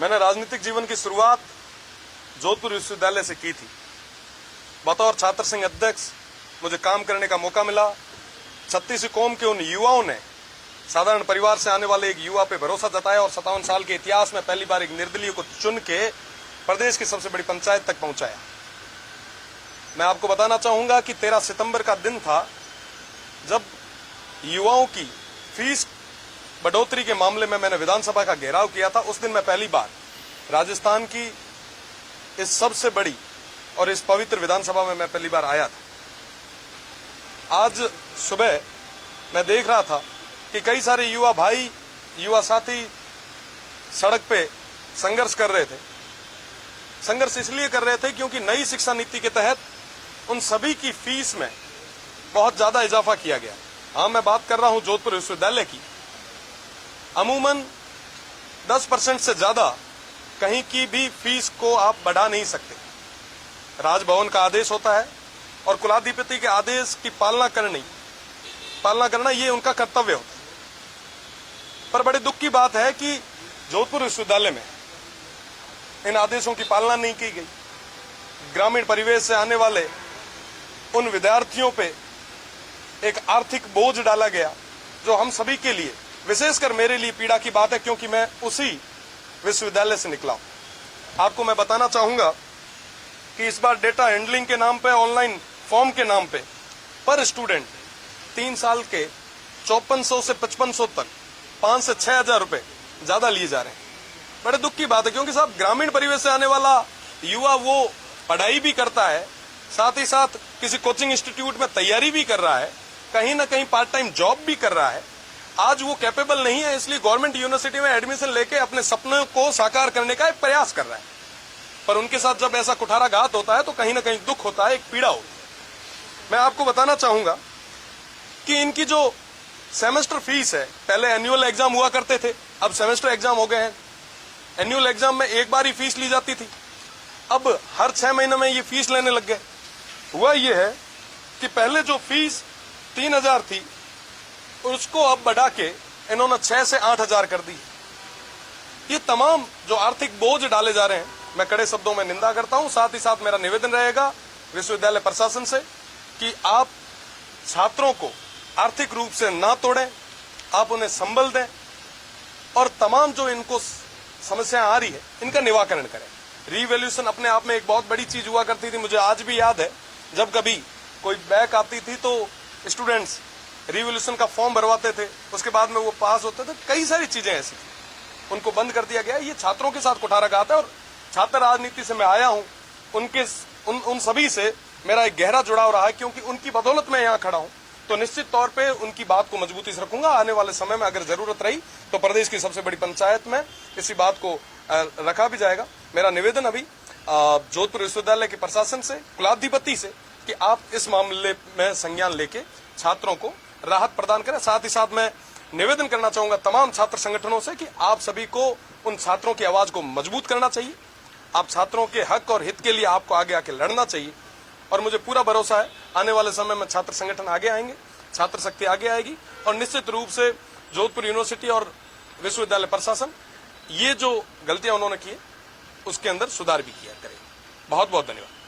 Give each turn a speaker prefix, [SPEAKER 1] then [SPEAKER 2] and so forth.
[SPEAKER 1] मैंने राजनीतिक जीवन की शुरुआत जोधपुर विश्वविद्यालय से की थी। बतौर छात्र संघ अध्यक्ष मुझे काम करने का मौका मिला। छत्तीस कौम के उन युवाओं ने साधारण परिवार से आने वाले एक युवा पे भरोसा जताया और 57 साल के इतिहास में पहली बार एक निर्दलीय को चुन के प्रदेश की सबसे बड़ी पंचायत तक पहुंचाया। मैं आपको बताना चाहूंगा कि 13 सितंबर का दिन था जब युवाओं की फीस बढ़ोतरी के मामले में मैंने विधानसभा का घेराव किया था। उस दिन मैं पहली बार राजस्थान की इस सबसे बड़ी और इस पवित्र विधानसभा में मैं पहली बार आया था। आज सुबह मैं देख रहा था कि कई सारे युवा भाई, युवा साथी सड़क पे संघर्ष कर रहे थे। संघर्ष इसलिए कर रहे थे क्योंकि नई शिक्षा नीति के तहत उन सभी की फीस में बहुत ज्यादा इजाफा किया गया। हाँ, मैं बात कर रहा हूं जोधपुर विश्वविद्यालय की। अमूमन 10% से ज्यादा कहीं की भी फीस को आप बढ़ा नहीं सकते। राजभवन का आदेश होता है और कुलाधिपति के आदेश की पालना करना ये उनका कर्तव्य होता है। पर बड़े दुख की बात है कि जोधपुर विश्वविद्यालय में इन आदेशों की पालना नहीं की गई। ग्रामीण परिवेश से आने वाले उन विद्यार्थियों पे एक आर्थिक बोझ डाला गया जो हम सभी के लिए, विशेषकर मेरे लिए पीड़ा की बात है क्योंकि मैं उसी विश्वविद्यालय से निकला हूं। आपको मैं बताना चाहूंगा कि इस बार डेटा हैंडलिंग के नाम पे, ऑनलाइन फॉर्म के नाम पे पर स्टूडेंट 3 साल के 5400 से 5500 तक 5 से 6 हजार रुपए ज्यादा लिए जा रहे हैं। बड़े दुख की बात है क्योंकि साहब ग्रामीण परिवेश से आने वाला युवा वो पढ़ाई भी करता है, साथ ही साथ किसी कोचिंग इंस्टीट्यूट में तैयारी भी कर रहा है, कहीं ना कहीं पार्ट टाइम जॉब भी कर रहा है। आज वो कैपेबल नहीं है, इसलिए गवर्नमेंट यूनिवर्सिटी में एडमिशन लेके अपने सपनों को साकार करने का एक प्रयास कर रहा है। पर उनके साथ जब ऐसा कुठाराघात होता है तो कहीं ना कहीं दुख होता है, एक पीड़ा होती है। मैं आपको बताना चाहूंगा कि इनकी जो सेमेस्टर फीस है, पहले एनुअल एग्जाम हुआ करते थे, अब सेमेस्टर एग्जाम हो गए हैं। एनुअल एग्जाम में एक बार ही फीस ली जाती थी, अब हर 6 महीने में ये फीस लेने लग गए। हुआ ये है कि पहले जो फीस 3000 थी उसको अब बढ़ा के इन्होंने 6 से 8000 कर दी। ये तमाम जो आर्थिक बोझ डाले जा रहे हैं, मैं कड़े शब्दों में निंदा करता हूं। साथ ही साथ मेरा निवेदन रहेगा विश्वविद्यालय प्रशासन से कि आप छात्रों को आर्थिक रूप से ना तोड़ें, आप उन्हें संबल दें और तमाम जो इनको समस्याएं आ रही है इनका निवारण करें। रीवैल्यूएशन अपने आप में एक बहुत बड़ी चीज हुआ करती थी। मुझे आज भी याद है जब कभी कोई बैक आती थी तो स्टूडेंट्स रिवोल्यूशन का फॉर्म भरवाते थे, उसके बाद में वो पास होते थे। कई सारी चीजें ऐसी थी, उनको बंद कर दिया गया। ये छात्रों के साथ कुठाराघात है और छात्र राजनीति से मैं आया हूं, उन सभी से मेरा एक गहरा जुड़ाव रहा है क्योंकि उनकी बदौलत मैं यहाँ खड़ा हूं। तो निश्चित तौर पे उनकी बात को मजबूती से रखूंगा। आने वाले समय में अगर जरूरत रही तो प्रदेश की सबसे बड़ी पंचायत में इसी बात को रखा भी जाएगा। मेरा निवेदन अभी जोधपुर विश्वविद्यालय के प्रशासन से, कुलाधिपति से कि आप इस मामले में संज्ञान लेके छात्रों को राहत प्रदान करें। साथ ही साथ मैं निवेदन करना चाहूंगा तमाम छात्र संगठनों से कि आप सभी को उन छात्रों की आवाज को मजबूत करना चाहिए। आप छात्रों के हक और हित के लिए आपको आगे आके लड़ना चाहिए और मुझे पूरा भरोसा है आने वाले समय में छात्र संगठन आगे आएंगे, छात्र शक्ति आगे आएगी और निश्चित रूप से जोधपुर यूनिवर्सिटी और विश्वविद्यालय प्रशासन ये जो गलतियां उन्होंने की उसके अंदर सुधार भी किया करेगा। बहुत बहुत धन्यवाद।